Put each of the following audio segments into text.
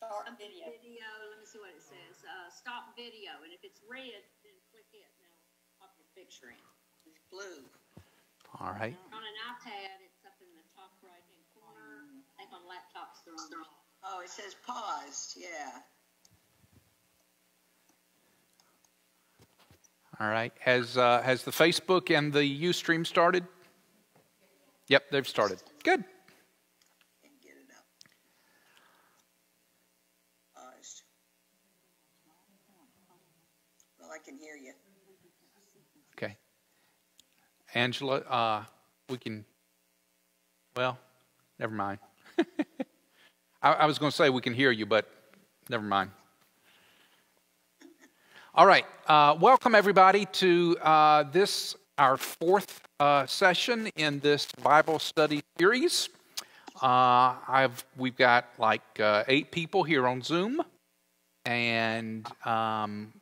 Start video. Video. Let me see what it says. Stop video. And if it's red, then click it. And it'll pop your picture in. It's blue. All right. On an iPad, it's up in the top right-hand corner. I think on laptops, they're on the top. Oh, it says paused. Yeah. All right. Has the Facebook and the Ustream started? Yep, they've started. Good. Can't get it up. Paused. Well, I can hear you. Okay. Angela, we can, well, never mind. I was going to say we can hear you, but never mind. All right. Welcome, everybody, to this, our fourth session in this Bible study series. We've got like 8 people here on Zoom, and I'm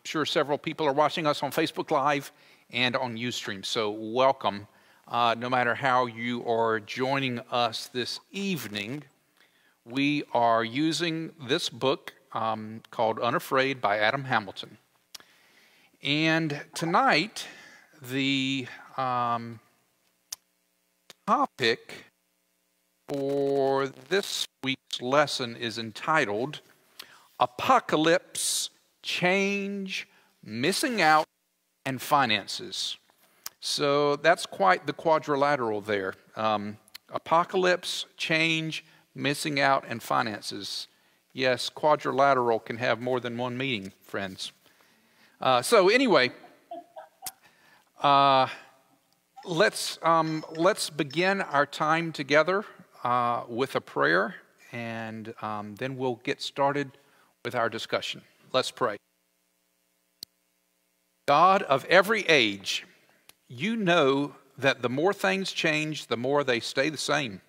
sure several people are watching us on Facebook Live and on Ustream. So welcome, no matter how you are joining us this evening. We are using this book called Unafraid by Adam Hamilton. And tonight, the topic for this week's lesson is entitled Apocalypse, Change, Missing Out, and Finances. So that's quite the quadrilateral there. Apocalypse, change, missing out, and finances. Yes, quadrilateral can have more than one meaning, friends. So anyway, let's begin our time together with a prayer, and then we'll get started with our discussion. Let's pray. God of every age, you know that the more things change, the more they stay the same.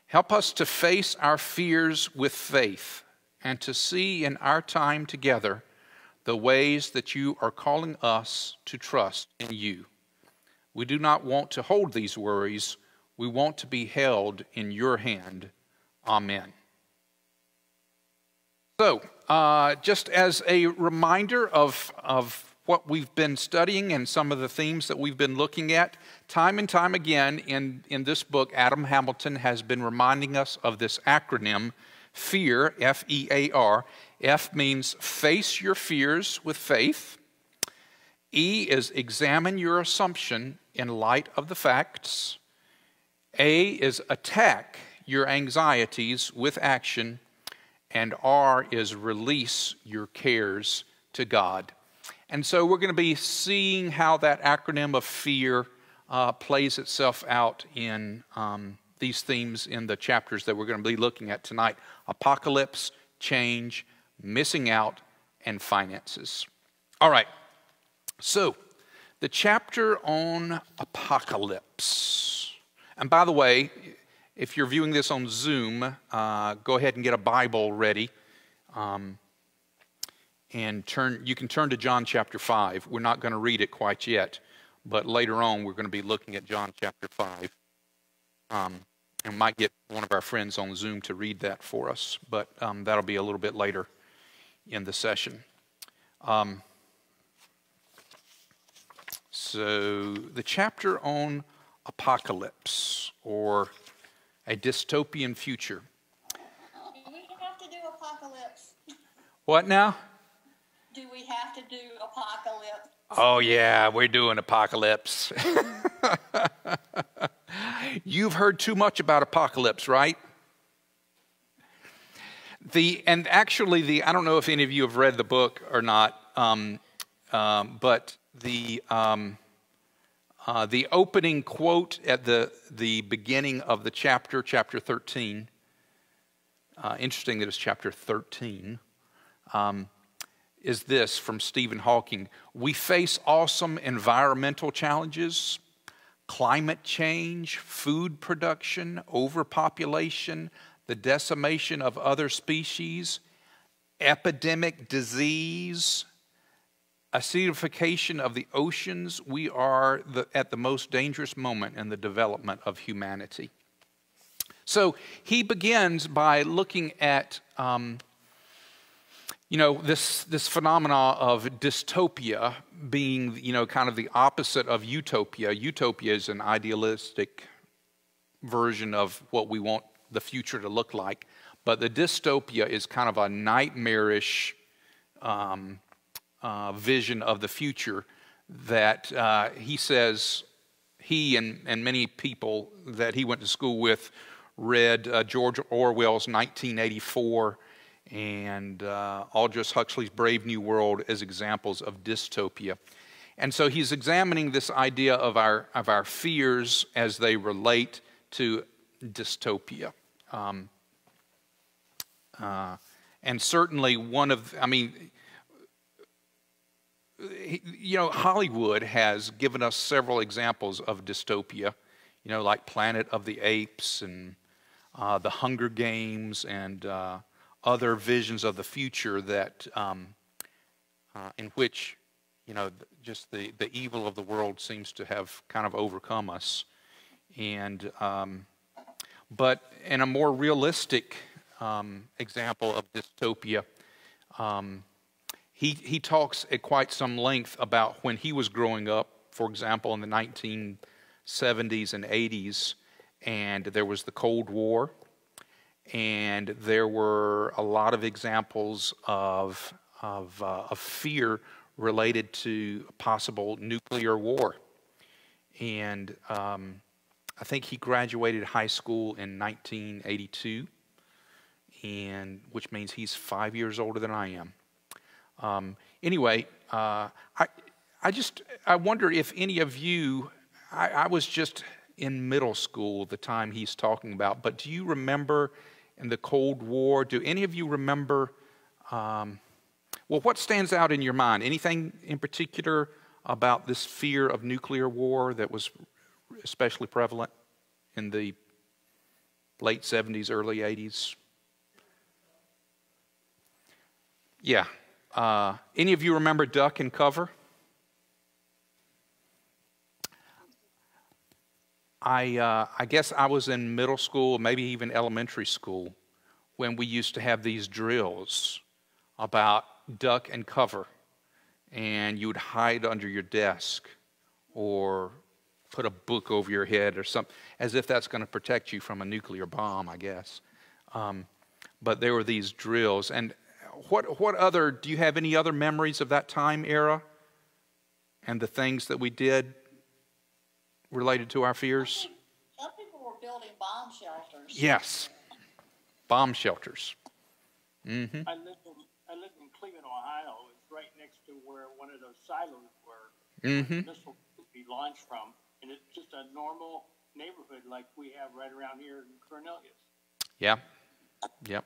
Help us to face our fears with faith and to see in our time together the ways that you are calling us to trust in you. We do not want to hold these worries. We want to be held in your hand. Amen. So, just as a reminder of what we've been studying and some of the themes that we've been looking at, time and time again in this book, Adam Hamilton has been reminding us of this acronym, FEAR, F-E-A-R. F means face your fears with faith. E is examine your assumption in light of the facts. A is attack your anxieties with action. And R is release your cares to God. And so we're going to be seeing how that acronym of FEAR plays itself out in these themes in the chapters that we're going to be looking at tonight. Apocalypse, change, missing out, and finances. All right. So the chapter on apocalypse. And by the way, if you're viewing this on Zoom, go ahead and get a Bible ready. And you can turn to John chapter 5. We're not going to read it quite yet, but later on we're going to be looking at John chapter 5. And might get one of our friends on Zoom to read that for us, but that'll be a little bit later in the session. So the chapter on apocalypse, or a dystopian future. Do we have to do apocalypse? What now? Do we have to do apocalypse? Oh yeah, we're doing apocalypse. You've heard too much about apocalypse, right? I don't know if any of you have read the book or not, but the opening quote at the beginning of the chapter 13, interesting that it's chapter 13, is this from Stephen Hawking. We face awesome environmental challenges, climate change, food production, overpopulation, the decimation of other species, epidemic disease, acidification of the oceans. We are at the most dangerous moment in the development of humanity. So he begins by looking at, this phenomena of dystopia being, kind of the opposite of utopia. Utopia is an idealistic version of what we want the future to look like. But the dystopia is kind of a nightmarish vision of the future that he says he and many people that he went to school with read George Orwell's 1984 and Aldous Huxley's Brave New World as examples of dystopia. And so he's examining this idea of our fears as they relate to dystopia. And certainly Hollywood has given us several examples of dystopia, like Planet of the Apes and The Hunger Games and other visions of the future that, in which, just the evil of the world seems to have kind of overcome us. And, but in a more realistic example of dystopia, he talks at quite some length about when he was growing up, for example, in the 1970s and 80s, and there was the Cold War, and there were a lot of examples of fear related to possible nuclear war. And I think he graduated high school in 1982, and which means he's 5 years older than I am. Anyway, I wonder if any of you, I was just in middle school the time he's talking about, but do you remember in the Cold War, do any of you remember, what stands out in your mind? Anything in particular about this fear of nuclear war that was especially prevalent in the late 70s, early 80s? Yeah. Any of you remember duck and cover? I guess I was in middle school, maybe even elementary school, when we used to have these drills about duck and cover, and you would hide under your desk or put a book over your head or something, as if that's going to protect you from a nuclear bomb, I guess. But there were these drills. And what other, do you have any other memories of that time era and the things that we did related to our fears? Some people were building bomb shelters. Yes, bomb shelters. Mm-hmm. I lived in Cleveland, Ohio. It's right next to where one of those silos were. Mm-hmm. Missile could be launched from, and it's just a normal neighborhood like we have right around here in Cornelius. Yeah. Yep.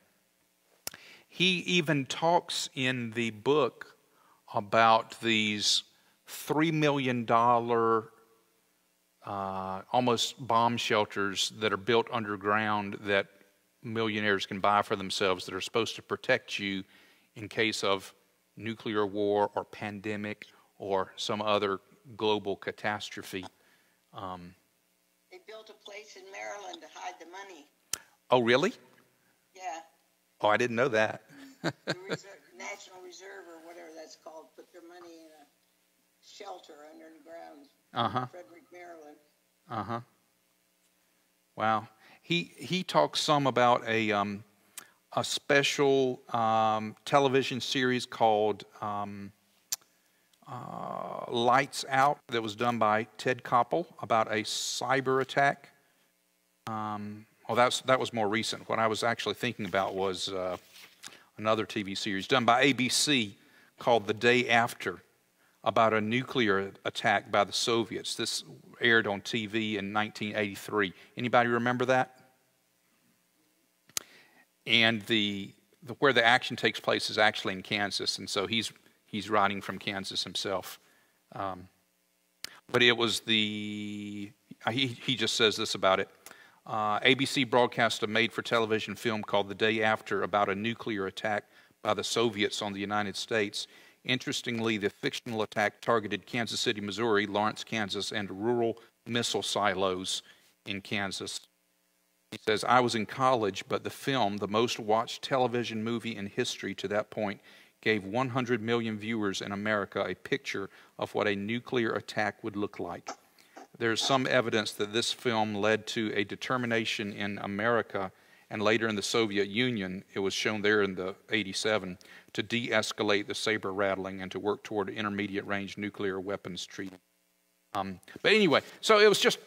He even talks in the book about these $3 million almost bomb shelters that are built underground that millionaires can buy for themselves that are supposed to protect you in case of nuclear war or pandemic or some other global catastrophe. They built a place in Maryland to hide the money. Oh, really? Yeah. Oh, I didn't know that. The National Reserve or whatever that's called put their money in a shelter underground. Frederick, Maryland. Wow. He talks some about a special television series called Lights Out that was done by Ted Koppel about a cyber attack. That was more recent. What I was actually thinking about was another TV series done by ABC called The Day After, about a nuclear attack by the Soviets. This aired on TV in 1983. Anybody remember that? And where the action takes place is actually in Kansas, and so he's writing from Kansas himself. But it was he just says this about it. ABC broadcast a made-for-television film called The Day After about a nuclear attack by the Soviets on the United States. Interestingly, the fictional attack targeted Kansas City, Missouri, Lawrence, Kansas, and rural missile silos in Kansas. He says, I was in college, but the film, the most watched television movie in history to that point, gave 100 million viewers in America a picture of what a nuclear attack would look like. There's some evidence that this film led to a determination in America and later in the Soviet Union, it was shown there in the 87, to de-escalate the saber rattling and to work toward intermediate range nuclear weapons treaty. But anyway, so it was just,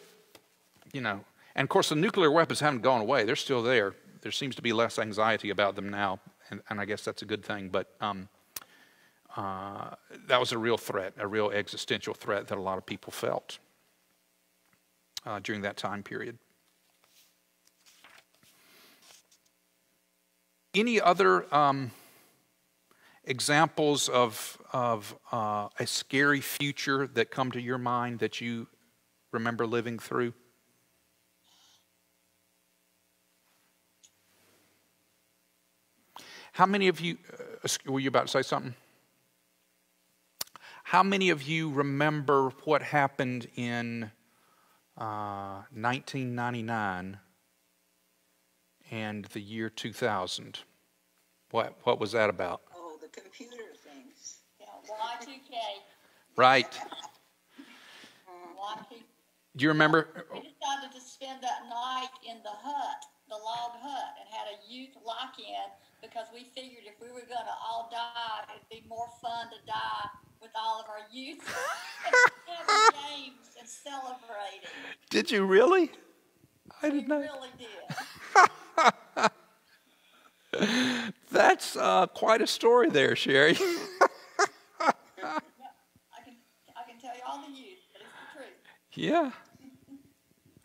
you know, and of course the nuclear weapons haven't gone away. They're still there. There seems to be less anxiety about them now, and I guess that's a good thing. But that was a real threat, a real existential threat that a lot of people felt during that time period. Any other examples of a scary future that come to your mind that you remember living through? How many of you, were you about to say something? How many of you remember what happened in 1999 and the year 2000? What was that about? Oh, the computer things. Yeah, Y2K. Right. Y2K. Do you remember? We decided to spend that night in the hut, the log hut, and had a youth lock-in because we figured if we were going to all die, it'd be more fun to die with all of our youth having games and celebrating. Did you really? I didn't know. We really did. That's quite a story there, Sherry. I can tell you all the youth, but it's the truth. Yeah.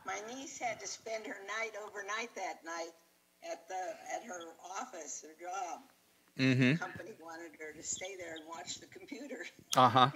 My niece had to spend her night overnight that night at her office, her job. Mm-hmm. The company wanted her to stay there and watch the computer. Uh-huh.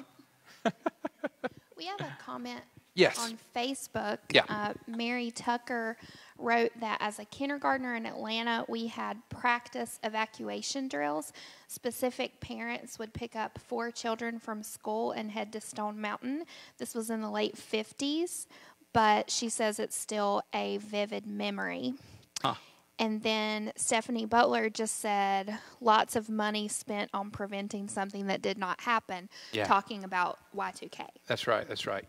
We have a comment Yes. on Facebook. Yeah. Mary Tucker wrote that as a kindergartner in Atlanta, we had practice evacuation drills. Specific parents would pick up 4 children from school and head to Stone Mountain. This was in the late 50s, but she says it's still a vivid memory. Huh. And then Stephanie Butler just said lots of money spent on preventing something that did not happen, Yeah. talking about Y2K. That's right, that's right.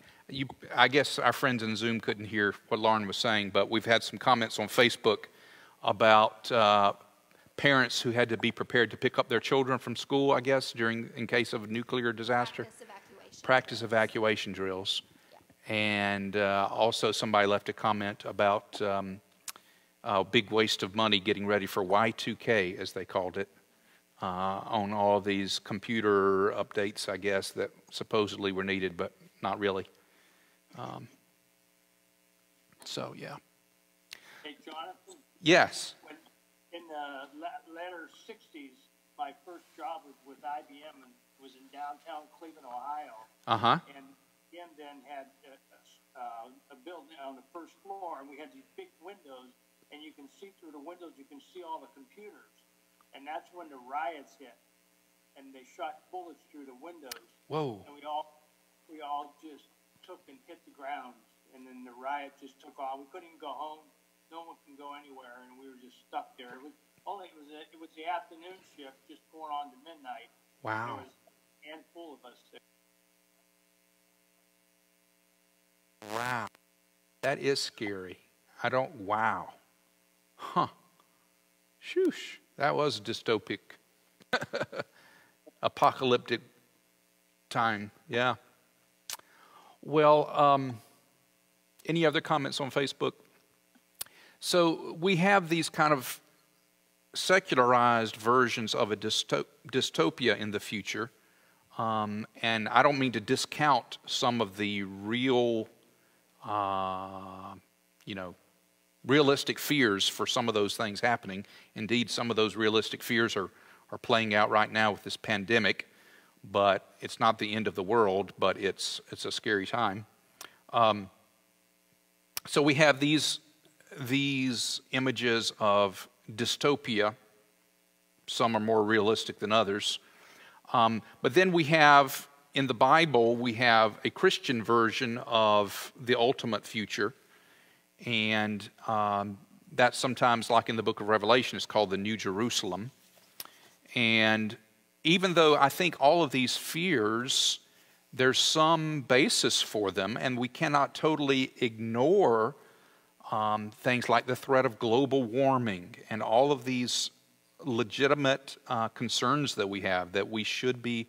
I guess our friends in Zoom couldn't hear what Lauren was saying, but we've had some comments on Facebook about parents who had to be prepared to pick up their children from school, I guess, in case of a nuclear disaster. Practice evacuation drills. Yeah. And also somebody left a comment about a big waste of money getting ready for Y2K, as they called it, on all these computer updates, I guess, that supposedly were needed, but not really. So, yeah. Hey, Jonathan? Yes. When, in the latter 60s, my first job was with IBM and was in downtown Cleveland, Ohio. Uh-huh. And IBM then had a building on the first floor, and we had these big windows, and you can see through the windows, you can see all the computers. And that's when the riots hit, and they shot bullets through the windows. Whoa. And we all just took and hit the ground, and then the riot just took off. We couldn't even go home. No one can go anywhere, and we were just stuck there. It was the afternoon shift, just going on to midnight. Wow. There was a handful of us there. Wow. That is scary. Wow. Huh. Shoosh. That was dystopic. Apocalyptic time. Yeah. Well, any other comments on Facebook? So we have these kind of secularized versions of a dystopia in the future. And I don't mean to discount some of the real, realistic fears for some of those things happening. Indeed, some of those realistic fears are playing out right now with this pandemic. But it's not the end of the world, but it's a scary time. So we have these images of dystopia. Some are more realistic than others. But then we have, in the Bible, we have a Christian version of the ultimate future. And That's sometimes, like in the book of Revelation, it's called the New Jerusalem. And even though I think all of these fears, there's some basis for them, and we cannot totally ignore things like the threat of global warming and all of these legitimate concerns that we have that we should be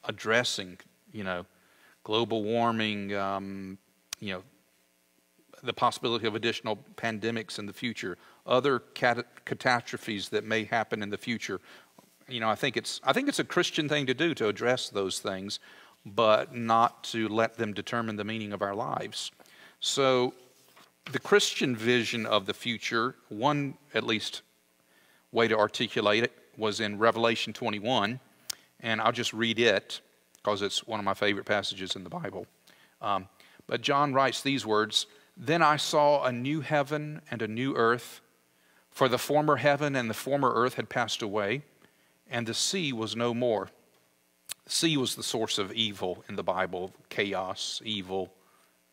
addressing, global warming, the possibility of additional pandemics in the future, other catastrophes that may happen in the future. I think it's a Christian thing to do, to address those things, but not to let them determine the meaning of our lives. So the Christian vision of the future, one at least way to articulate it, was in Revelation 21, and I'll just read it because it's one of my favorite passages in the Bible. But John writes these words, "Then I saw a new heaven and a new earth, for the former heaven and the former earth had passed away, and the sea was no more." The sea was the source of evil in the Bible, chaos, evil.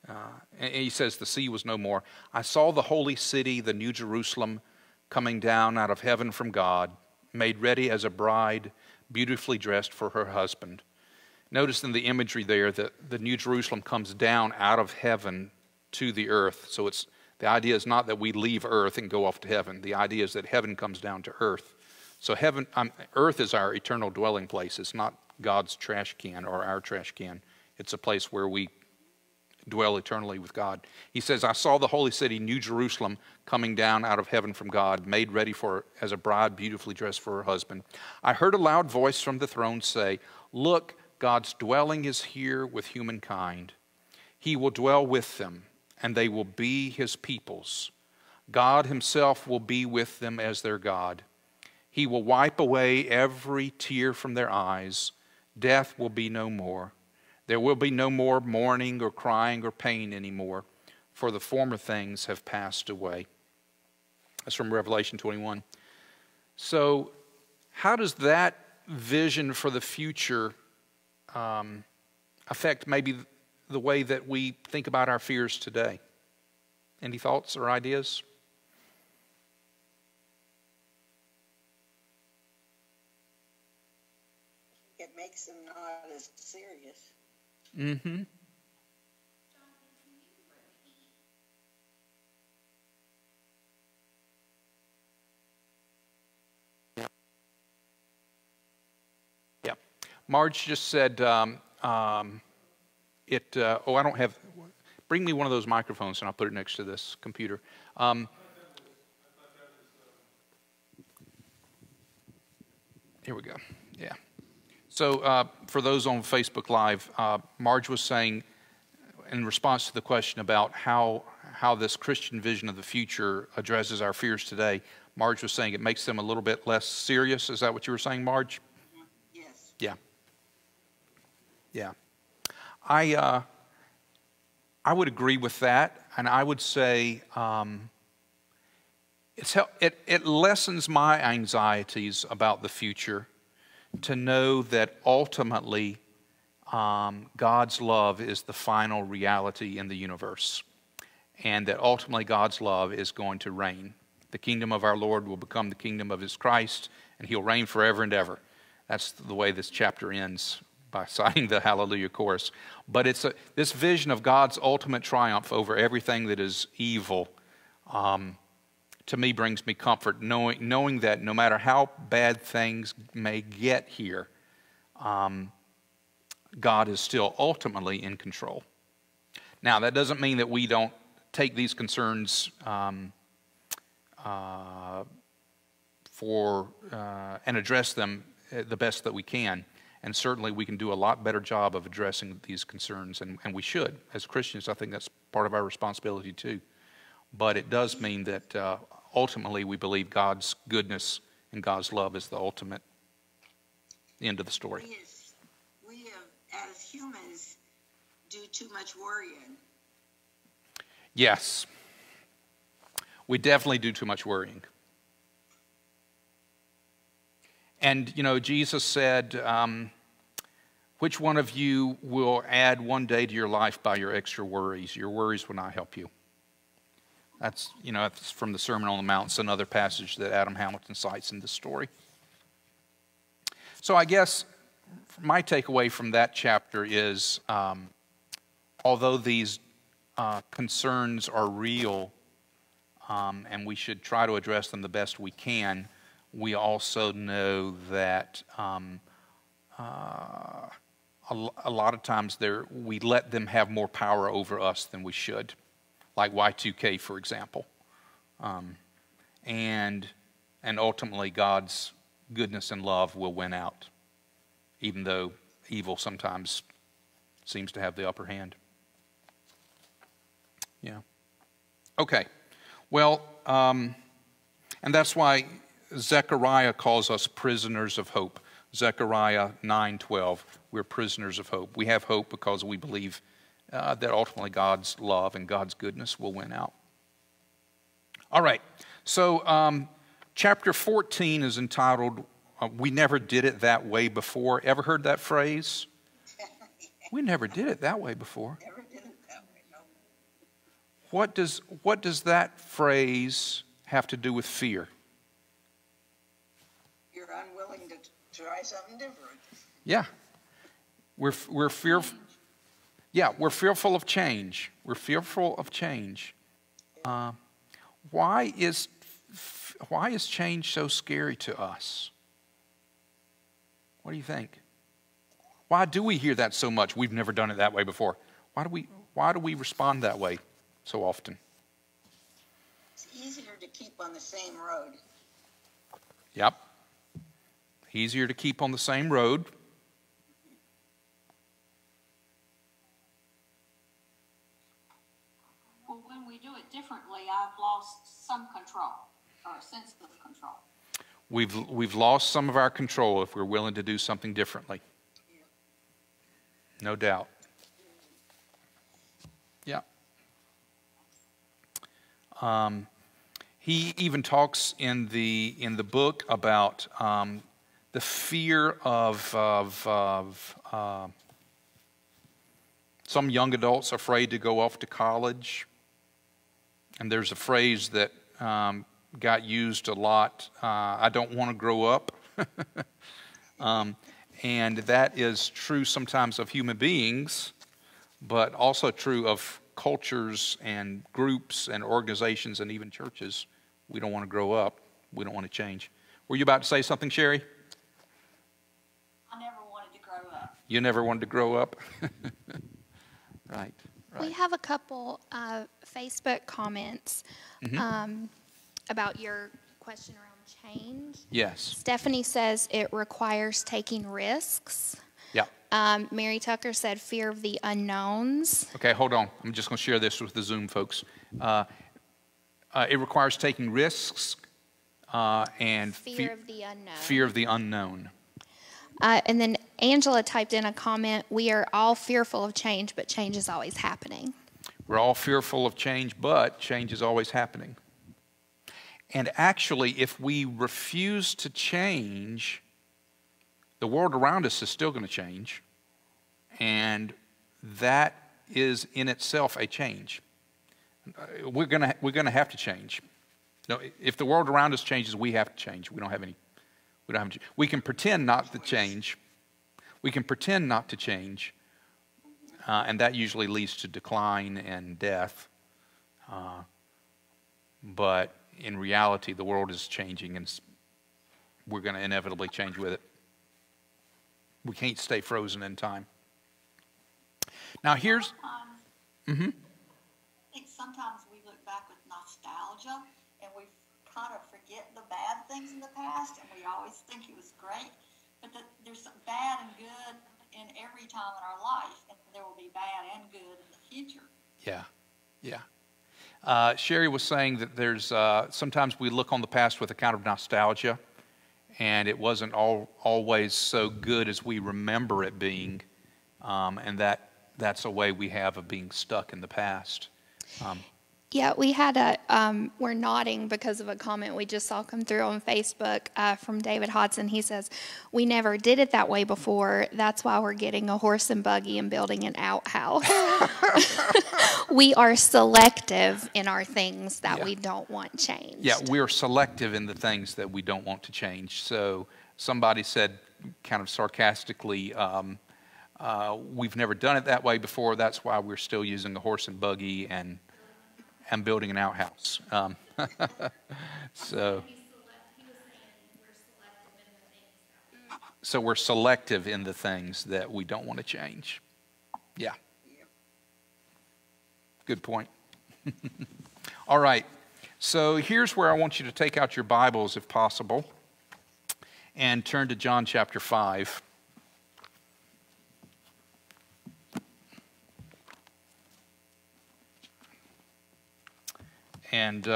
And he says the sea was no more. "I saw the holy city, the New Jerusalem, coming down out of heaven from God, made ready as a bride, beautifully dressed for her husband." Notice in the imagery there that the New Jerusalem comes down out of heaven to the earth. So the idea is not that we leave earth and go off to heaven. The idea is that heaven comes down to earth. So earth is our eternal dwelling place. It's not God's trash can or our trash can. It's a place where we dwell eternally with God. He says, "I saw the holy city, New Jerusalem, coming down out of heaven from God, made ready as a bride beautifully dressed for her husband. I heard a loud voice from the throne say, 'Look, God's dwelling is here with humankind. He will dwell with them, and they will be his peoples. God himself will be with them as their God. He will wipe away every tear from their eyes. Death will be no more. There will be no more mourning or crying or pain anymore, for the former things have passed away.'" That's from Revelation 21. So how does that vision for the future affect maybe the way that we think about our fears today? Any thoughts or ideas? It makes them not as serious. Mm-hmm. Yeah. Marge just said, I don't have, bring me one of those microphones and I'll put it next to this computer. Here we go. Yeah. So for those on Facebook Live, Marge was saying, in response to the question about how this Christian vision of the future addresses our fears today, Marge was saying it makes them a little bit less serious. Is that what you were saying, Marge? Yes. Yeah. Yeah. I would agree with that, and I would say it lessens my anxieties about the future to know that ultimately God's love is the final reality in the universe, and that ultimately God's love is going to reign. The kingdom of our Lord will become the kingdom of his Christ, and he'll reign forever and ever. That's the way this chapter ends, by citing the Hallelujah chorus. But it's this vision of God's ultimate triumph over everything that is evil, to me brings me comfort, knowing that no matter how bad things may get here, God is still ultimately in control. Now, that doesn't mean that we don't take these concerns and address them the best that we can. And certainly we can do a lot better job of addressing these concerns, and we should. As Christians, I think that's part of our responsibility too. But it does mean that ultimately we believe God's goodness and God's love is the ultimate end of the story. We as humans, do too much worrying. Yes. We definitely do too much worrying. And, Jesus said, which one of you will add one day to your life by your extra worries? Your worries will not help you. That's, that's from the Sermon on the Mount. It's another passage that Adam Hamilton cites in this story. So I guess my takeaway from that chapter is, although these concerns are real, and we should try to address them the best we can, we also know that a lot of times we let them have more power over us than we should, like Y2K, for example. And ultimately, God's goodness and love will win out, even though evil sometimes seems to have the upper hand. Yeah. Okay. Well, and that's why Zechariah calls us prisoners of hope. Zechariah 9:12, we're prisoners of hope. We have hope because we believe that ultimately God's love and God's goodness will win out. All right, so chapter 14 is entitled, We Never Did It That Way Before. Ever heard that phrase? We never did it that way before. Never did it that way, no. What does that phrase have to do with fear? You're unwilling to try something different. Yeah. We're fearful. Yeah, we're fearful of change. We're fearful of change. Why is change so scary to us? What do you think? Why do we hear that so much? We've never done it that way before. Why do we respond that way so often? It's easier to keep on the same road. Yep. Easier to keep on the same road. Well, when we do it differently, I've lost some control, or a sense of control. We've lost some of our control if we're willing to do something differently. No doubt. Yeah. He even talks in the book about the fear of some young adults afraid to go off to college. And there's a phrase that got used a lot, I don't want to grow up. And that is true sometimes of human beings, but also true of cultures and groups and organizations and even churches. We don't want to grow up. We don't want to change. Were you about to say something, Sherry? I never wanted to grow up. You never wanted to grow up? Right. We have a couple Facebook comments about your question around change. Yes. Stephanie says it requires taking risks. Yeah. Mary Tucker said fear of the unknowns. Okay, hold on. I'm just going to share this with the Zoom folks. It requires taking risks and Fear of the unknown. Fear of the unknown. And then Angela typed in a comment, we are all fearful of change, but change is always happening. We're all fearful of change, but change is always happening. And actually, if we refuse to change, the world around us is still going to change. And that is in itself a change. We're going to have to change. No, if the world around us changes, we have to change. We don't have any. We can pretend not to change. We can pretend not to change, and that usually leads to decline and death. But in reality, the world is changing, and we're going to inevitably change with it. We can't stay frozen in time. Now here's. I think sometimes we look back with nostalgia, and we kind of forget the bad things in the past, and we always think it was great. But there's some bad and good in every time in our life, and there will be bad and good in the future. Yeah. Sherry was saying that there's sometimes we look on the past with a kind of nostalgia, and it wasn't always so good as we remember it being, and that's a way we have of being stuck in the past. Yeah, we had we're nodding because of a comment we just saw come through on Facebook from David Hodson. He says, we never did it that way before. That's why we're getting a horse and buggy and building an outhouse. We are selective in our things that we don't want changed. Yeah, we're selective in the things that we don't want to change. So somebody said kind of sarcastically, we've never done it that way before. That's why we're still using a horse and buggy and building an outhouse. So we're selective in the things that we don't want to change. Yeah. Good point. All right. So here's where I want you to take out your Bibles, if possible, and turn to John chapter 5. And,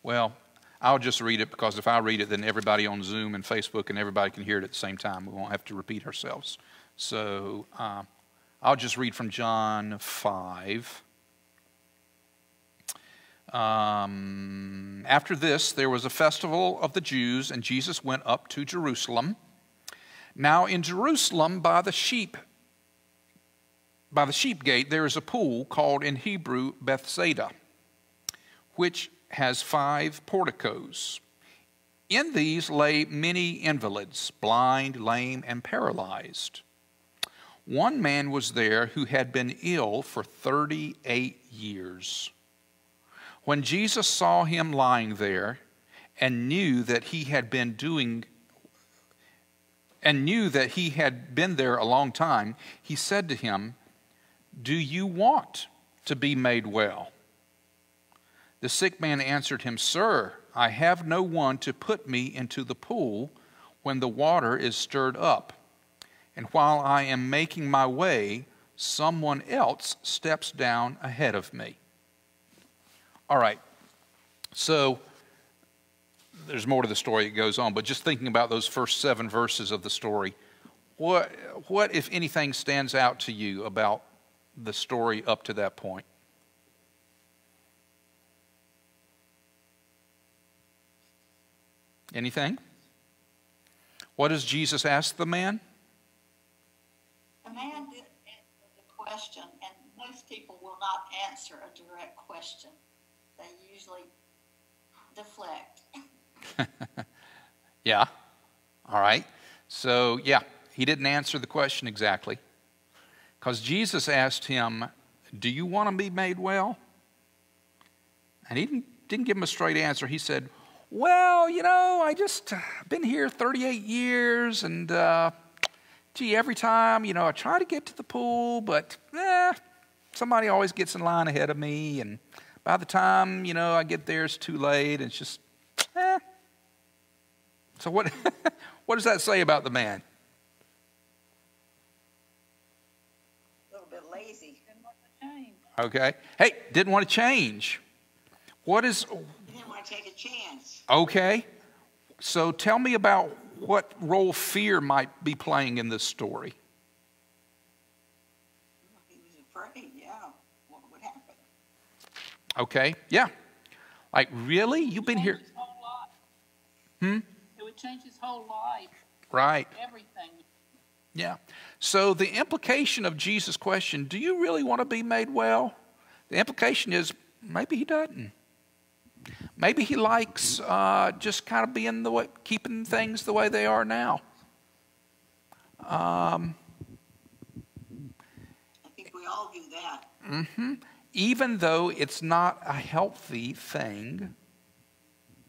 well, I'll just read it, because if I read it, then everybody on Zoom and Facebook and everybody can hear it at the same time. We won't have to repeat ourselves. So I'll just read from John 5. After this, there was a festival of the Jews, and Jesus went up to Jerusalem. Now in Jerusalem, by the sheep gate, there is a pool called in Hebrew Bethsaida, which has 5 porticos. In these lay many invalids, blind, lame, and paralyzed. One man was there who had been ill for 38 years. When Jesus saw him lying there and knew that he had been there a long time, he said to him, "Do you want to be made well?" The sick man answered him, "Sir, I have no one to put me into the pool when the water is stirred up. And while I am making my way, someone else steps down ahead of me." All right, so there's more to the story that goes on, but just thinking about those first 7 verses of the story, what if anything, stands out to you about the story up to that point? Anything? What does Jesus ask the man? The man did answer the question, and most people will not answer a direct question. They usually deflect. Yeah. All right. So, yeah, he didn't answer the question exactly. Because Jesus asked him, "Do you want to be made well?" And he didn't give him a straight answer. He said, "Well, I just been here 38 years, and every time, I try to get to the pool, but somebody always gets in line ahead of me, and by the time, I get there, it's too late, and it's just, So what does that say about the man? A little bit lazy. Didn't want to change. Okay. Hey, didn't want to change. He didn't want to take a chance. Okay. So tell me about what role fear might be playing in this story. He was afraid, what would happen. Okay. Yeah. Like, really? You've been here? His whole life. Hmm? It would change his whole life. Right. Everything. Yeah. So the implication of Jesus' question, do you really want to be made well? The implication is maybe he doesn't. Maybe he likes just kind of being keeping things the way they are now. I think we all do that. Mm-hmm. Even though it's not a healthy thing,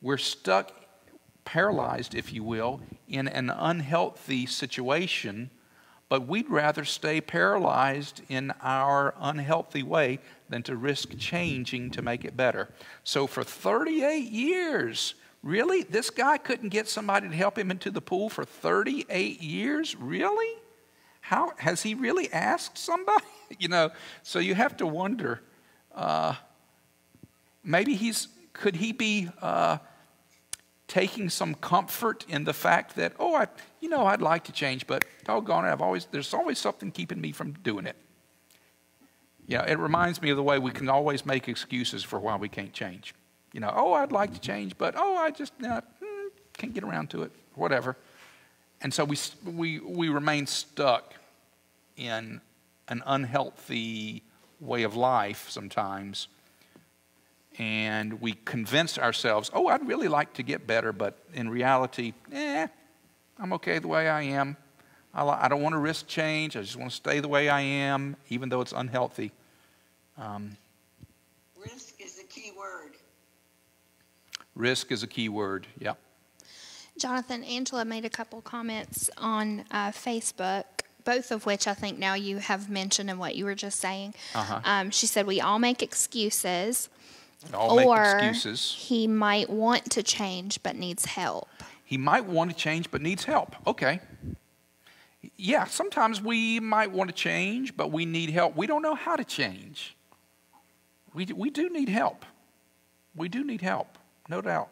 we're stuck, paralyzed, if you will, in an unhealthy situation, but we'd rather stay paralyzed in our unhealthy way than to risk changing to make it better. So for 38 years, really? This guy couldn't get somebody to help him into the pool for 38 years? Really? How has he really asked somebody? So you have to wonder, could he be taking some comfort in the fact that, I'd like to change, but doggone it, there's always something keeping me from doing it. Yeah, it reminds me of the way we can always make excuses for why we can't change. You know, oh, I'd like to change, but I just can't get around to it, whatever. And so we remain stuck in an unhealthy way of life sometimes. And we convince ourselves, oh, I'd really like to get better, but in reality, I'm okay the way I am. I don't want to risk change. I just want to stay the way I am, even though it's unhealthy. Risk is the key word. Risk is a key word, yeah. Jonathan, Angela made a couple comments on Facebook, both of which I think now you have mentioned in what you were just saying. She said, we all make excuses. We all make excuses. He might want to change but needs help. He might want to change but needs help. Okay. Yeah, sometimes we might want to change, but we need help. We don't know how to change. We do need help. We do need help, no doubt.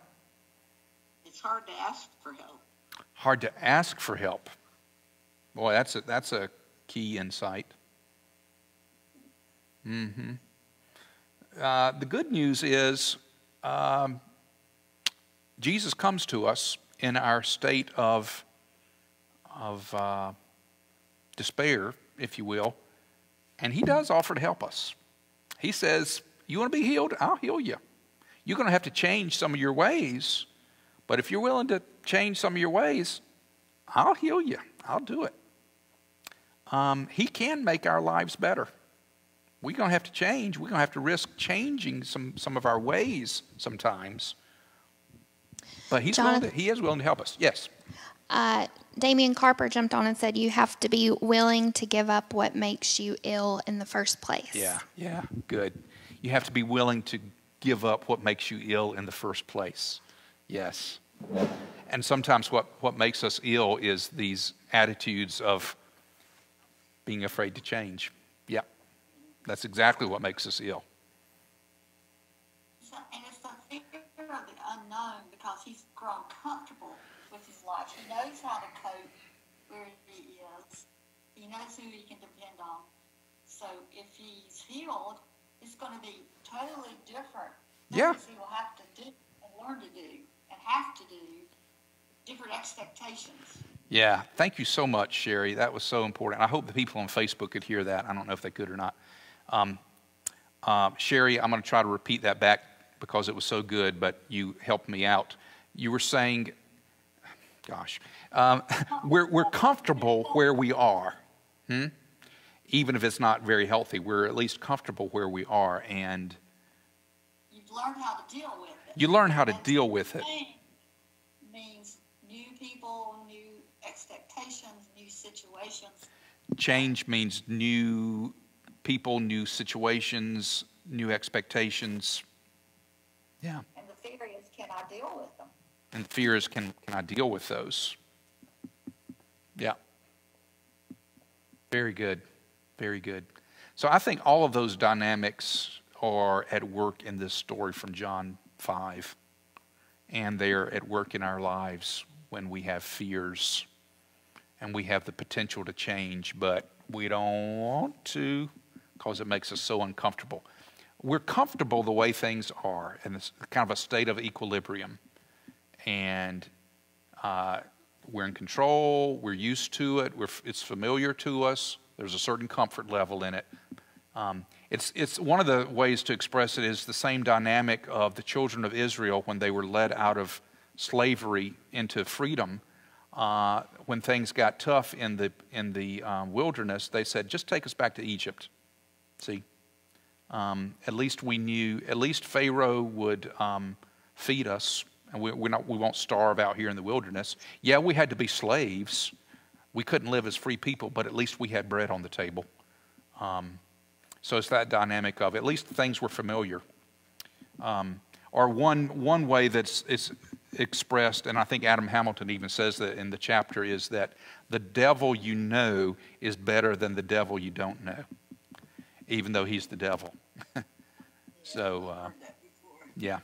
It's hard to ask for help. Hard to ask for help. Boy, that's a key insight. The good news is Jesus comes to us in our state of despair, if you will, and he does offer to help us. He says, you want to be healed? I'll heal you. You're going to have to change some of your ways, but if you're willing to change some of your ways, I'll heal you. I'll do it. He can make our lives better. We're going to have to change. We're going to have to risk changing some of our ways sometimes. But he is willing to help us. Yes. Damian Carper jumped on and said, you have to be willing to give up what makes you ill in the first place. Yeah, good. You have to be willing to give up what makes you ill in the first place. Yes. And sometimes what makes us ill is these attitudes of being afraid to change. Yeah, that's exactly what makes us ill. And it's the fear of the unknown, because he's grown comfortable with his life. He knows how to cope where he is. He knows who he can depend on. So if he's healed, it's going to be totally different. Yeah. Things he will have to do and learn to do and have to do, different expectations. Yeah, thank you so much, Sherry. That was so important. I hope the people on Facebook could hear that. I don't know if they could or not. Sherry, I'm going to try to repeat that back because it was so good, but you helped me out. You were saying, we're comfortable where we are. Even if it's not very healthy, we're at least comfortable where we are, and you've learned how to deal with it. You learn how to deal with it. Means new people, new expectations, new situations. Change means new people, new situations, new expectations. Yeah. And the fear is, can I deal with them? And the fear is, can I deal with those? Yeah. Very good. Very good. So I think all of those dynamics are at work in this story from John 5. And they're at work in our lives when we have fears and we have the potential to change, but we don't want to because it makes us so uncomfortable. We're comfortable the way things are, and it's kind of a state of equilibrium. And we're in control, we're used to it, it's familiar to us, there's a certain comfort level in it. It's one of the ways to express it is the same dynamic of the children of Israel when they were led out of slavery into freedom. When things got tough in the wilderness, they said, just take us back to Egypt. See, at least we knew, at least Pharaoh would feed us, and we won't starve out here in the wilderness. Yeah, we had to be slaves. We couldn't live as free people, but at least we had bread on the table. So it's that dynamic of at least things were familiar. Or one way that's it's expressed, and I think Adam Hamilton even says that in the chapter, is that the devil you know is better than the devil you don't know, even though he's the devil. So, yeah.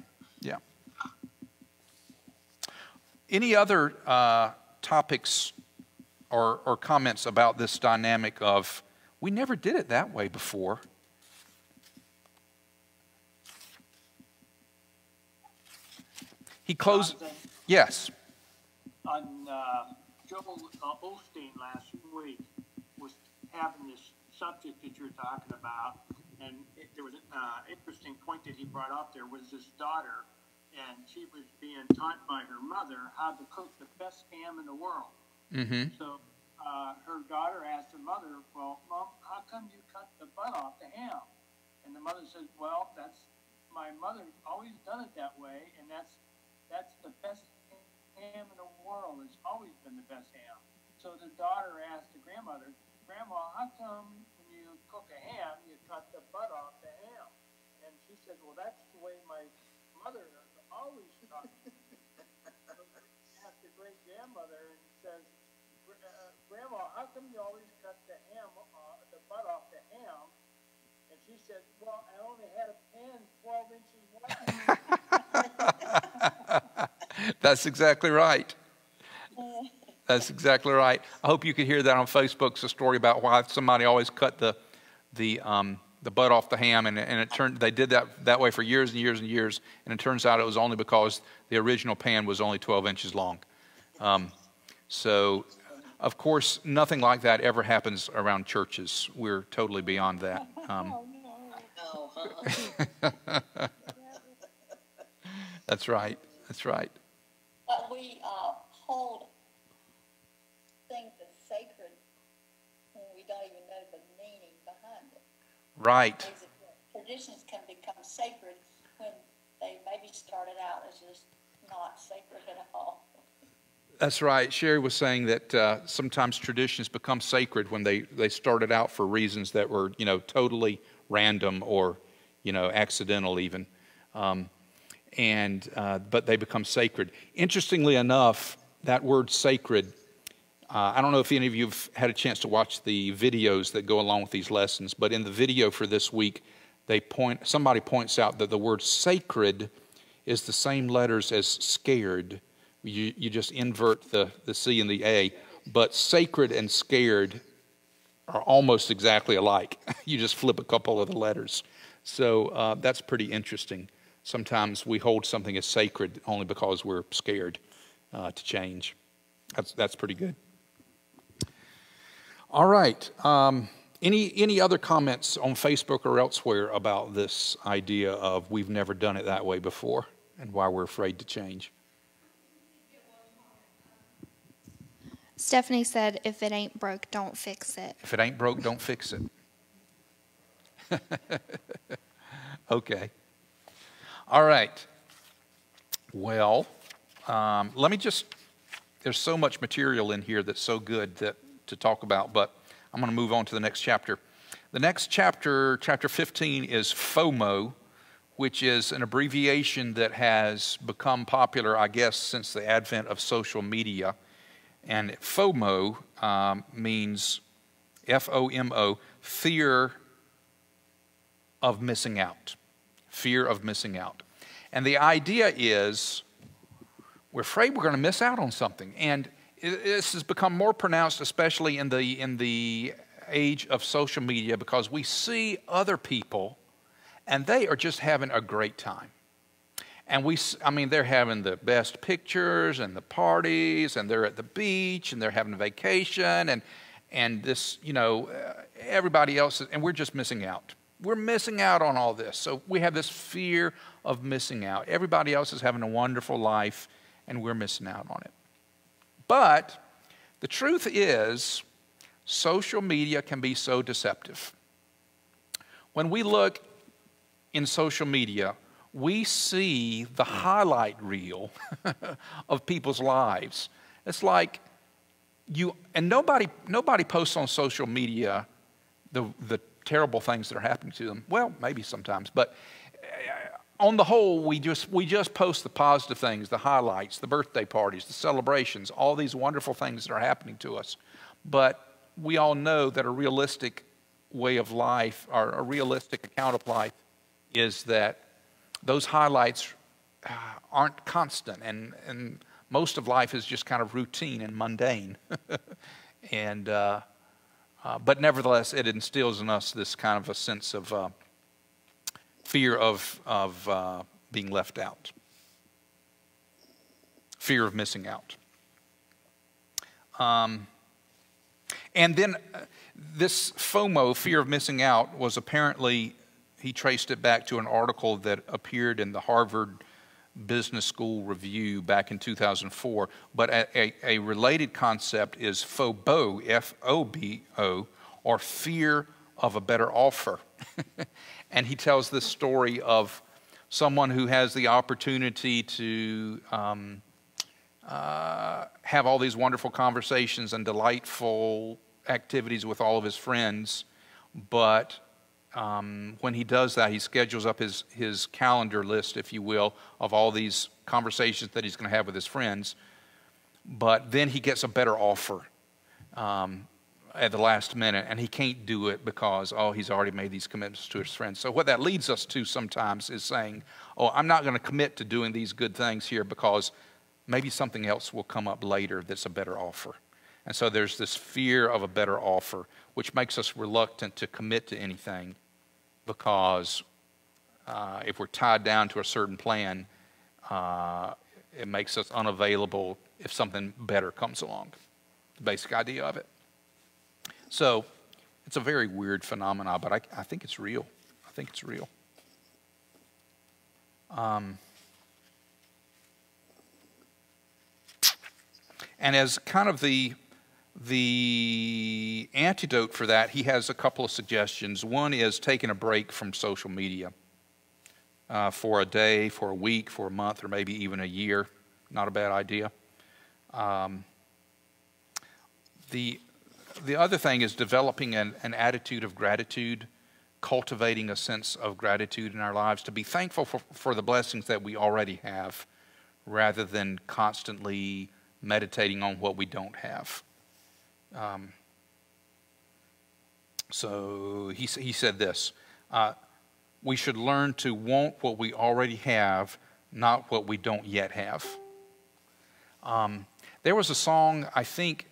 Any other topics or comments about this dynamic of, we never did it that way before, He closed. Jonathan, Yes. on Joel Osteen last week was having this subject that you're talking about, and there was an interesting point that he brought up. There was this daughter, and she was being taught by her mother how to cook the best ham in the world. Mm-hmm. So her daughter asked her mother, "Well, Mom, how come you cut the butt off the ham?" And the mother says, "Well, that's my mother's always done it that way, and that's the best ham in the world. It's always been the best ham." So the daughter asked the grandmother, "Grandma, how come when you cook a ham, you cut the butt off the ham?" And she said, "Well, that's the way my mother always cut it." So asked the great grandmother and says, "Grandma, how come you always cut the ham, the butt off the ham?" And she said, "Well, I only had a pan 12 inches wide." That's exactly right. That's exactly right. I hope you could hear that on Facebook. It's a story about why somebody always cut the butt off the ham, and it turned. They did that way for years and years and years, and it turns out it was only because the original pan was only 12 inches long. So, of course, nothing like that ever happens around churches. We're totally beyond that. That's right. That's right. But we hold things as sacred when we don't even know the meaning behind it. Right. These traditions can become sacred when they maybe started out as just not sacred at all. That's right. Sherry was saying that sometimes traditions become sacred when they started out for reasons that were, totally random or, accidental even. But they become sacred. Interestingly enough, that word sacred, I don't know if any of you have had a chance to watch the videos that go along with these lessons, but in the video for this week, somebody points out that the word sacred is the same letters as scared. You just invert the C and the A, but sacred and scared are almost exactly alike. You just flip a couple of the letters. So that's pretty interesting. Sometimes we hold something as sacred only because we're scared to change. That's pretty good. All right. Any other comments on Facebook or elsewhere about this idea of we've never done it that way before and why we're afraid to change? Stephanie said, if it ain't broke, don't fix it. If it ain't broke, don't fix it. Okay. All right. Well, there's so much material in here that's so good to talk about, but I'm going to move on to the next chapter. The next chapter, chapter 15, is FOMO, which is an abbreviation that has become popular, I guess, since the advent of social media. And FOMO means, F-O-M-O, fear of missing out. Fear of missing out. And the idea is we're afraid we're going to miss out on something. And this has become more pronounced, especially in the age of social media, because we see other people and they are just having a great time. And they're having the best pictures and the parties, and they're at the beach, and they're having a vacation, and this, everybody else, and we're just missing out. We're missing out on all this. So we have this fear of missing out. Everybody else is having a wonderful life, and we're missing out on it. But the truth is, social media can be so deceptive. When we look in social media, we see the highlight reel of people's lives. It's like nobody posts on social media the terrible things that are happening to them. Well, maybe sometimes, but on the whole, we just post the positive things, the highlights, the birthday parties, the celebrations, all these wonderful things that are happening to us. But we all know that a realistic way of life, or a realistic account of life, is that those highlights aren't constant, and most of life is just kind of routine and mundane. But nevertheless, it instills in us this kind of a sense of fear of being left out. fear of missing out. And then this FOMO, fear of missing out, was apparently, he traced it back to an article that appeared in the Harvard Business School Review back in 2004. But a related concept is FOBO, F-O-B-O, or fear of a better offer. And he tells this story of someone who has the opportunity to have all these wonderful conversations and delightful activities with all of his friends, but when he does that, he schedules up his calendar list, if you will, of all these conversations that he's going to have with his friends, but then he gets a better offer at the last minute, and he can't do it because, he's already made these commitments to his friends. So what that leads us to sometimes is saying, I'm not going to commit to doing these good things here because maybe something else will come up later that's a better offer. And so there's this fear of a better offer, which makes us reluctant to commit to anything because if we're tied down to a certain plan, it makes us unavailable if something better comes along. The basic idea of it. So it's a very weird phenomenon, but I think it's real. I think it's real. And as kind of the antidote for that, he has a couple of suggestions. One is taking a break from social media for a day, for a week, for a month, or maybe even a year. Not a bad idea. The other thing is developing an attitude of gratitude, cultivating a sense of gratitude in our lives, to be thankful for the blessings that we already have, rather than constantly meditating on what we don't have. So he said this, we should learn to want what we already have, not what we don't yet have. There was a song, I think,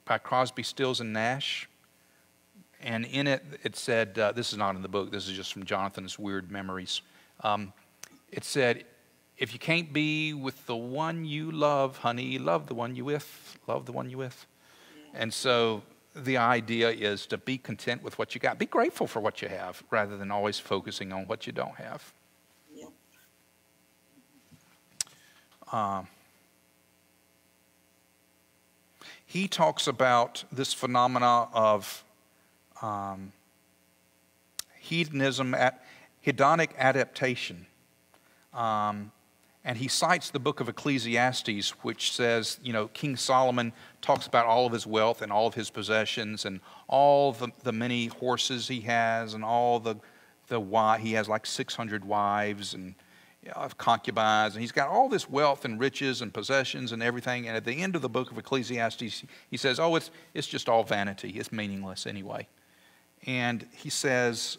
by Crosby, Stills, and Nash, and in it, it said, this is not in the book, this is just from Jonathan's weird memories. It said, if you can't be with the one you love, honey, love the one you with, love the one you with. And so the idea is to be content with what you got. Be grateful for what you have rather than always focusing on what you don't have. Yep. He talks about this phenomena of hedonic adaptation. And he cites the book of Ecclesiastes, which says, King Solomon talks about all of his wealth and all of his possessions and all the many horses he has and all he has like 600 wives and concubines, and he's got all this wealth and riches and possessions and everything. And at the end of the book of Ecclesiastes, he says, it's just all vanity. It's meaningless anyway. And he says,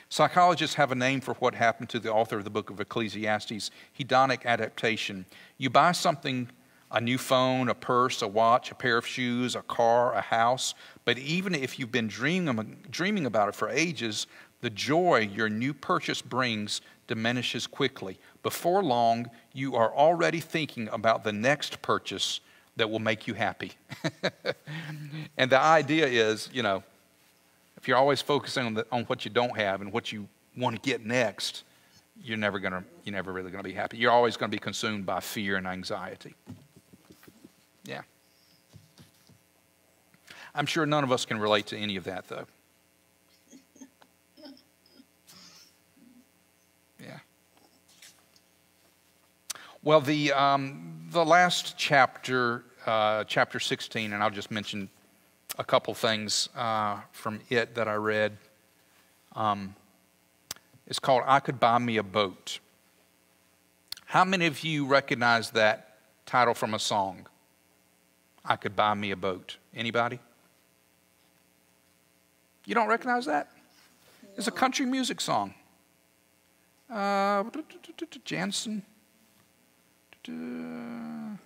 psychologists have a name for what happened to the author of the book of Ecclesiastes, hedonic adaptation. You buy something, a new phone, a purse, a watch, a pair of shoes, a car, a house, but even if you've been dreaming about it for ages, the joy your new purchase brings diminishes quickly. Before long, you are already thinking about the next purchase that will make you happy. And the idea is, if you're always focusing on what you don't have and what you want to get next, you're never really going to be happy. You're always going to be consumed by fear and anxiety. Yeah. I'm sure none of us can relate to any of that, though. Yeah. Well, the last chapter, chapter 16, and I'll just mention a couple things from it that I read. It's called I Could Buy Me a Boat. How many of you recognize that title from a song? I Could Buy Me a Boat. Anybody? You don't recognize that? It's a country music song. Jansen. The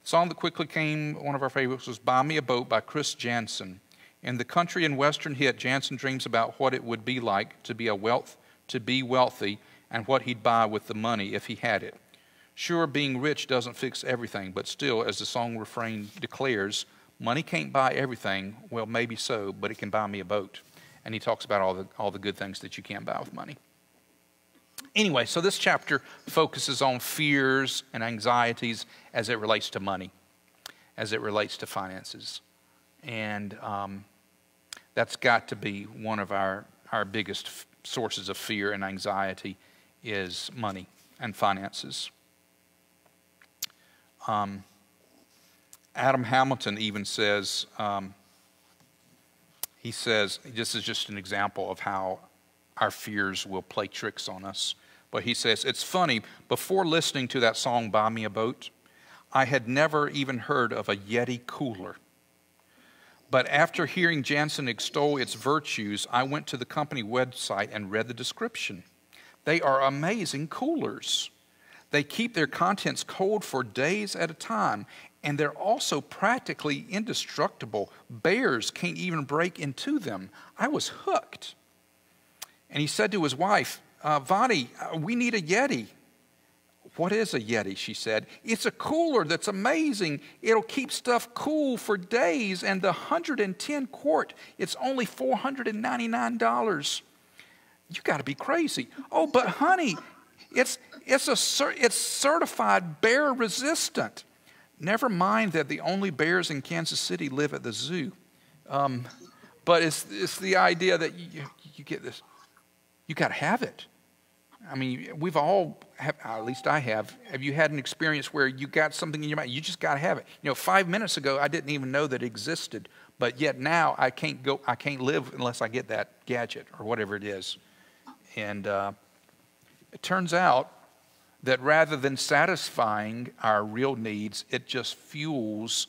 song that quickly became one of our favorites was Buy Me a Boat by Chris Jansen. In the country and western hit, Jansen dreams about what it would be like to be wealthy and what he'd buy with the money if he had it. Sure, being rich doesn't fix everything, but still, as the song refrain declares, money can't buy everything. Well, maybe so, but it can buy me a boat. And he talks about all the good things that you can buy with money. Anyway, so this chapter focuses on fears and anxieties as it relates to money, as it relates to finances. And that's got to be one of our biggest sources of fear and anxiety is money and finances. Adam Hamilton even says, he says, this is just an example of how our fears will play tricks on us. But he says, it's funny, before listening to that song, Buy Me a Boat, I had never even heard of a Yeti cooler. But after hearing Jansen extol its virtues, I went to the company website and read the description. They are amazing coolers. They keep their contents cold for days at a time, and they're also practically indestructible. Bears can't even break into them. I was hooked. And he said to his wife, Vani, we need a Yeti. What is a Yeti, she said. It's a cooler that's amazing. It'll keep stuff cool for days, and the 110 quart, it's only $499. You got to be crazy. Oh, but honey, it's certified bear resistant. Never mind that the only bears in Kansas City live at the zoo. But it's the idea that you get this. You got to have it. I mean, we've all, at least I have. Have you had an experience where you got something in your mind? You just got to have it. 5 minutes ago, I didn't even know that it existed. But yet now I can't live unless I get that gadget or whatever it is. And it turns out that rather than satisfying our real needs, it just fuels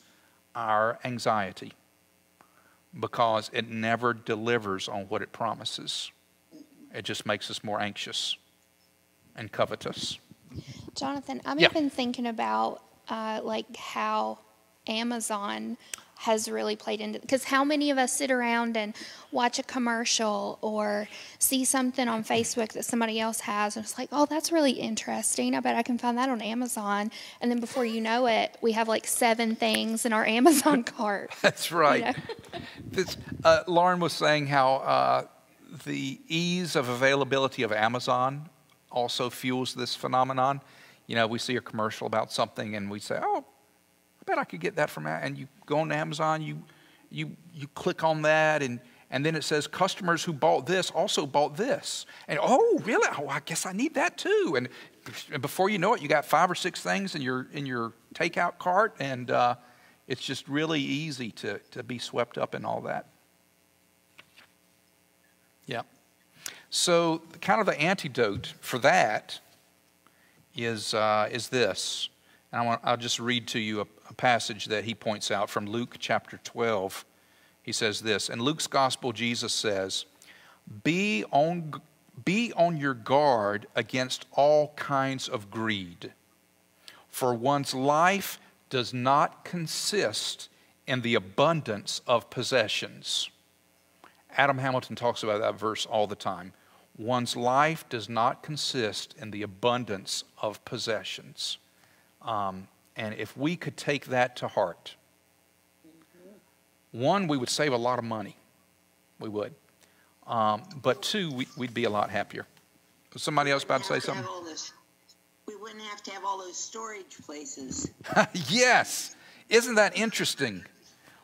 our anxiety because it never delivers on what it promises. It just makes us more anxious and covetous. Jonathan, I'm Yeah. even thinking about how Amazon has really played into, because how many of us sit around and watch a commercial or see something on Facebook that somebody else has and it's like, oh, that's really interesting. I bet I can find that on Amazon. And then before you know it, we have like 7 things in our Amazon cart. That's right. Lauren was saying how the ease of availability of Amazon also fuels this phenomenon. We see a commercial about something and we say, oh, I bet I could get that from, and you go on Amazon, you click on that, and then it says customers who bought this also bought this. And oh, really? Oh, I guess I need that too. And before you know it, you got 5 or 6 things in your takeout cart, and it's just really easy to be swept up in all that. Yeah. So kind of the antidote for that is this. And I'll just read to you a passage that he points out from Luke chapter 12. He says this. In Luke's gospel, Jesus says, Be on your guard against all kinds of greed, for one's life does not consist in the abundance of possessions. Adam Hamilton talks about that verse all the time. One's life does not consist in the abundance of possessions. And if we could take that to heart, one, we would save a lot of money. We would. But 2, we'd be a lot happier. Was somebody else about to say something? We wouldn't have to have all those storage places. Yes. Isn't that interesting?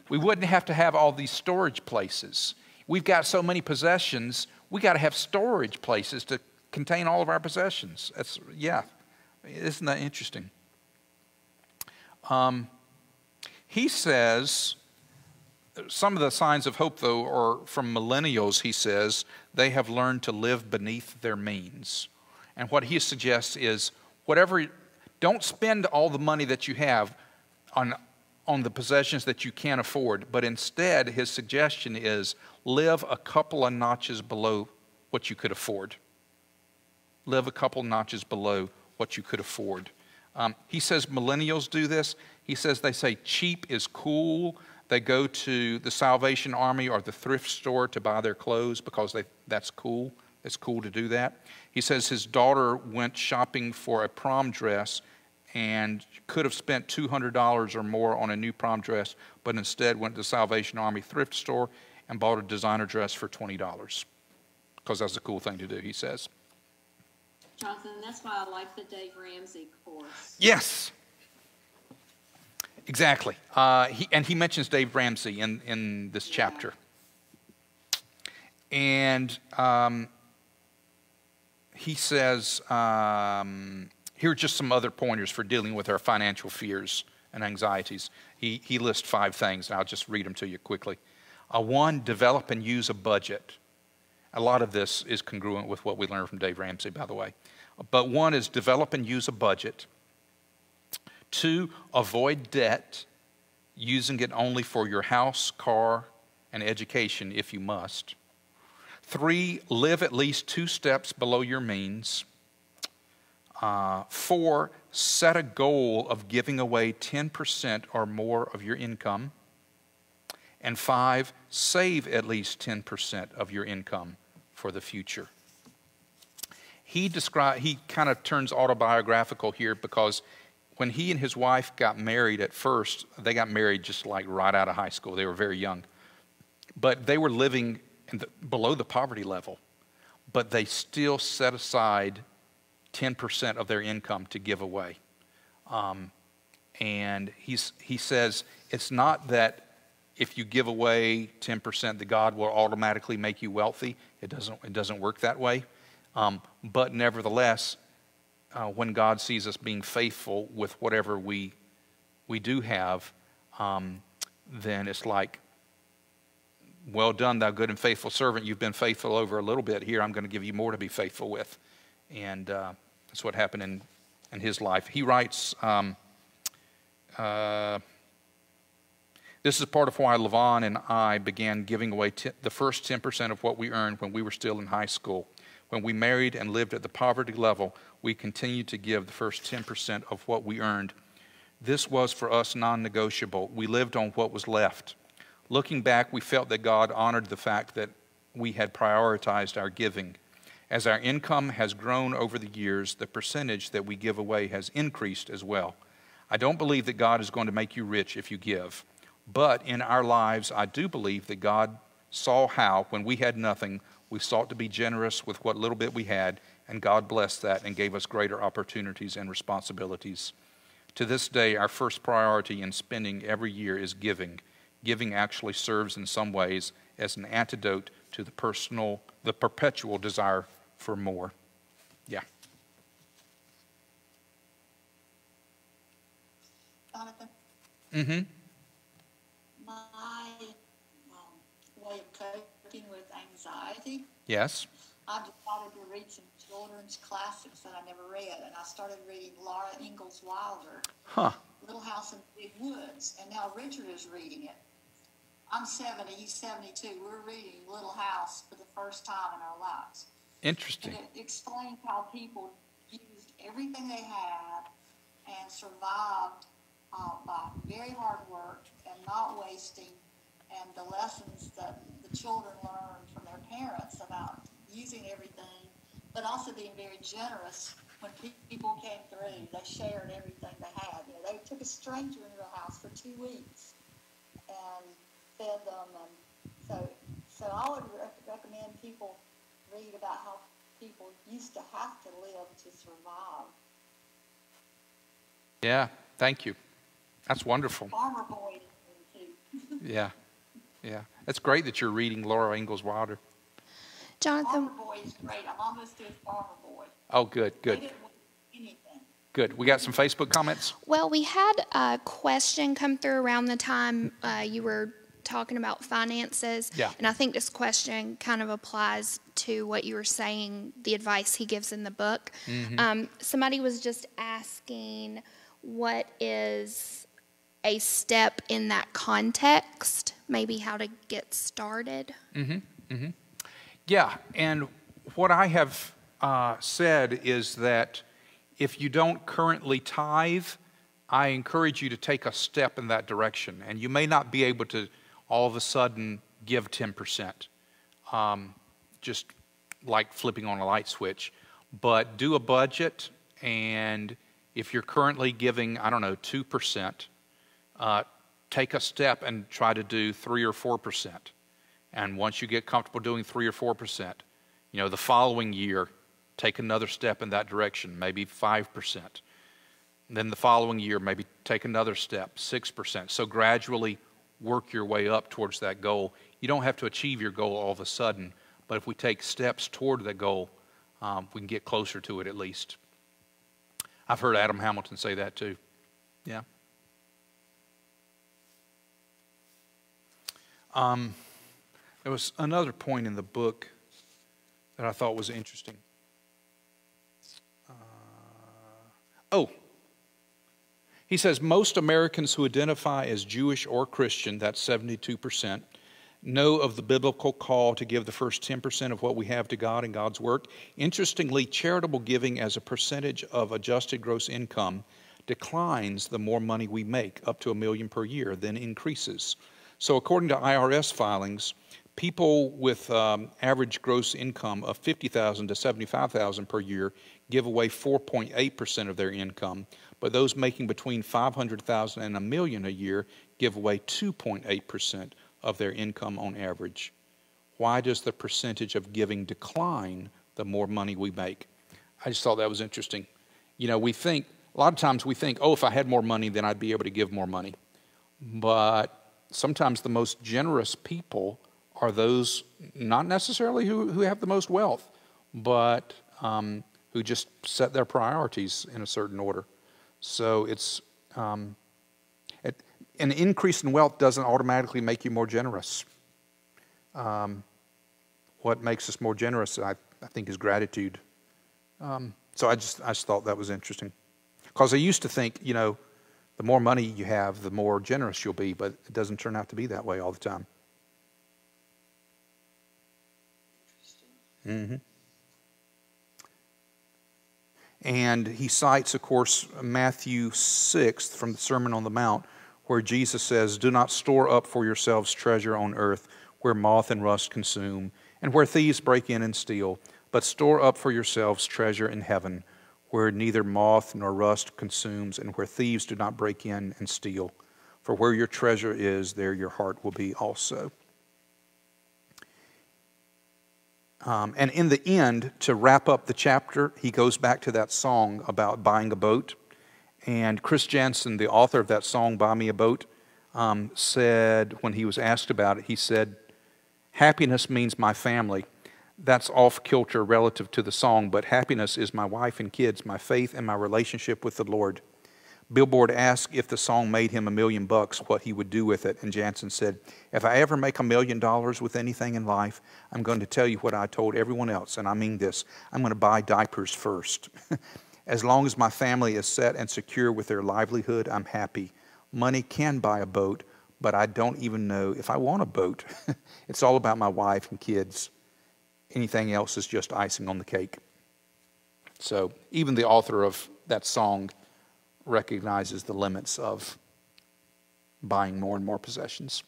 We wouldn't have to have all these storage places. We've got so many possessions, we got to have storage places to contain all of our possessions. Isn't that interesting? He says, some of the signs of hope, though, are from millennials. He says, they have learned to live beneath their means. And what he suggests is, don't spend all the money that you have on the possessions that you can't afford, but instead his suggestion is live a couple of notches below what you could afford. Live a couple notches below what you could afford. He says millennials do this. He says they say cheap is cool. They go to the Salvation Army or the thrift store to buy their clothes because that's cool. It's cool to do that. He says his daughter went shopping for a prom dress and could have spent $200 or more on a new prom dress, but instead went to the Salvation Army thrift store and bought a designer dress for $20 because that's a cool thing to do, he says. Jonathan, that's why I like the Dave Ramsey course. Yes, exactly. He mentions Dave Ramsey in this chapter. And he says, here are just some other pointers for dealing with our financial fears and anxieties. He lists 5 things, and I'll just read them to you quickly. 1, develop and use a budget. A lot of this is congruent with what we learned from Dave Ramsey, by the way. But 1 is develop and use a budget. 2, avoid debt, using it only for your house, car, and education if you must. 3, live at least 2 steps below your means. 4, set a goal of giving away 10% or more of your income. And 5, save at least 10% of your income for the future. He kind of turns autobiographical here because when he and his wife got married at first, they got married just like right out of high school. They were very young. But they were living below the poverty level. But they still set aside 10% of their income to give away. And he says it's not that if you give away 10% that God will automatically make you wealthy. It doesn't work that way. But nevertheless, when God sees us being faithful with whatever we do have, then it's like, well done, thou good and faithful servant. You've been faithful over a little bit. Here, I'm going to give you more to be faithful with. And that's what happened in his life. He writes, this is part of why Levon and I began giving away the first 10% of what we earned when we were still in high school. When we married and lived at the poverty level, we continued to give the first 10% of what we earned. This was for us non-negotiable. We lived on what was left. Looking back, we felt that God honored the fact that we had prioritized our giving. As our income has grown over the years, the percentage that we give away has increased as well. I don't believe that God is going to make you rich if you give. But in our lives, I do believe that God saw how, when we had nothing, we sought to be generous with what little bit we had, and God blessed that and gave us greater opportunities and responsibilities. To this day, our first priority in spending every year is giving. Giving actually serves in some ways as an antidote to the perpetual desire for more. Yeah. Jonathan? Mm-hmm. My way of coping with anxiety, Yes. I decided to read some children's classics that I never read, and I started reading Laura Ingalls Wilder, Huh. Little House in the Big Woods, and now Richard is reading it. I'm 70, he's 72. We're reading Little House for the first time in our lives. Interesting. And it explains how people used everything they had and survived by very hard work and not wasting, and the lessons that the children learned from their parents about using everything, but also being very generous when people came through. They shared everything they had. You know, they took a stranger into their house for 2 weeks and fed them, and so I would recommend people read about how people used to have to live to survive. Yeah, thank you. That's wonderful. Farmer Boy too. Yeah, yeah. That's great that you're reading Laura Ingalls Wilder. Jonathan, Farmer Boy is great. I'm almost to Farmer Boy. Oh, good, They good, didn't want anything. good. We got some Facebook comments? well, we had a question come through around the time you were talking about finances. Yeah. And I think this question kind of applies to what you were saying, the advice he gives in the book. Mm-hmm. Somebody was just asking, what is a step in that context? Maybe how to get started. Yeah, and what I have said is that if you don't currently tithe, I encourage you to take a step in that direction. And you may not be able to all of a sudden give 10%. Just like flipping on a light switch. But do a budget, and if you're currently giving, I don't know, 2%, take a step and try to do 3 or 4%. And once you get comfortable doing 3 or 4%, the following year, take another step in that direction, maybe 5%. Then the following year, maybe take another step, 6%. So gradually work your way up towards that goal. You don't have to achieve your goal all of a sudden, but if we take steps toward the goal, we can get closer to it at least. I've heard Adam Hamilton say that too. Yeah. There was another point in the book that I thought was interesting. He says, most Americans who identify as Jewish or Christian, that's 72%, know of the biblical call to give the first 10% of what we have to God and God's work. Interestingly, charitable giving as a percentage of adjusted gross income declines the more money we make, up to $1 million per year, then increases. So according to IRS filings, people with average gross income of $50,000 to $75,000 per year give away 4.8% of their income, but those making between $500,000 and $1 million a year give away 2.8% of their income on average. Why does the percentage of giving decline the more money we make? I just thought that was interesting. We think, a lot of times we think, if I had more money, then I'd be able to give more money. But sometimes the most generous people are those not necessarily who have the most wealth, but who just set their priorities in a certain order. So it's an increase in wealth doesn't automatically make you more generous. What makes us more generous, I think, is gratitude. So I just thought that was interesting. Because I used to think, the more money you have, the more generous you'll be, but it doesn't turn out to be that way all the time. Mm-hmm. And he cites, of course, Matthew 6 from the Sermon on the Mount, where Jesus says, do not store up for yourselves treasure on earth, where moth and rust consume, and where thieves break in and steal, but store up for yourselves treasure in heaven, where neither moth nor rust consumes, and where thieves do not break in and steal. For where your treasure is, there your heart will be also. And in the end, to wrap up the chapter, he goes back to that song about buying a boat. And Chris Jansen, the author of that song, Buy Me a Boat, said, when he was asked about it, he said, happiness means my family. That's off-kilter relative to the song, but happiness is my wife and kids, my faith, and my relationship with the Lord. Billboard asked if the song made him $1 million, what he would do with it. And Jansen said, if I ever make $1 million with anything in life, I'm going to tell you what I told everyone else, and I mean this. I'm going to buy diapers first. As long as my family is set and secure with their livelihood, I'm happy. Money can buy a boat, but I don't even know if I want a boat. It's all about my wife and kids. Anything else is just icing on the cake. So even the author of that song recognizes the limits of buying more and more possessions.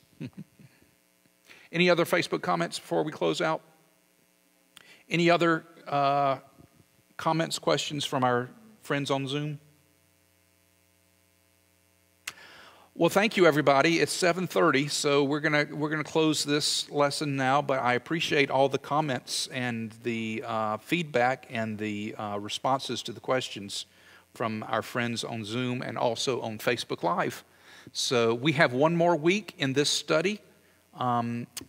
Any other Facebook comments before we close out? Any other comments, questions from our friends on Zoom? Well, thank you, everybody. It's 7:30, so we're gonna close this lesson now. But I appreciate all the comments and the feedback and the responses to the questions from our friends on Zoom and also on Facebook Live. So we have one more week in this study.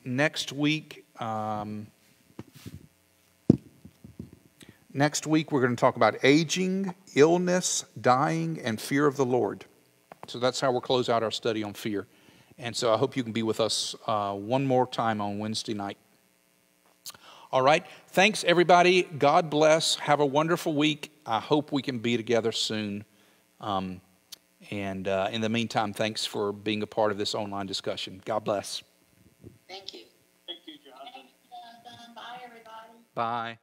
Next week, we're going to talk about aging, illness, dying, and fear of the Lord. So that's how we'll close out our study on fear. And so I hope you can be with us one more time on Wednesday night. All right. Thanks, everybody. God bless. Have a wonderful week. I hope we can be together soon. And in the meantime, thanks for being a part of this online discussion. God bless. Thank you. Thank you, Jonathan. Thanks, Jonathan. Bye, everybody. Bye.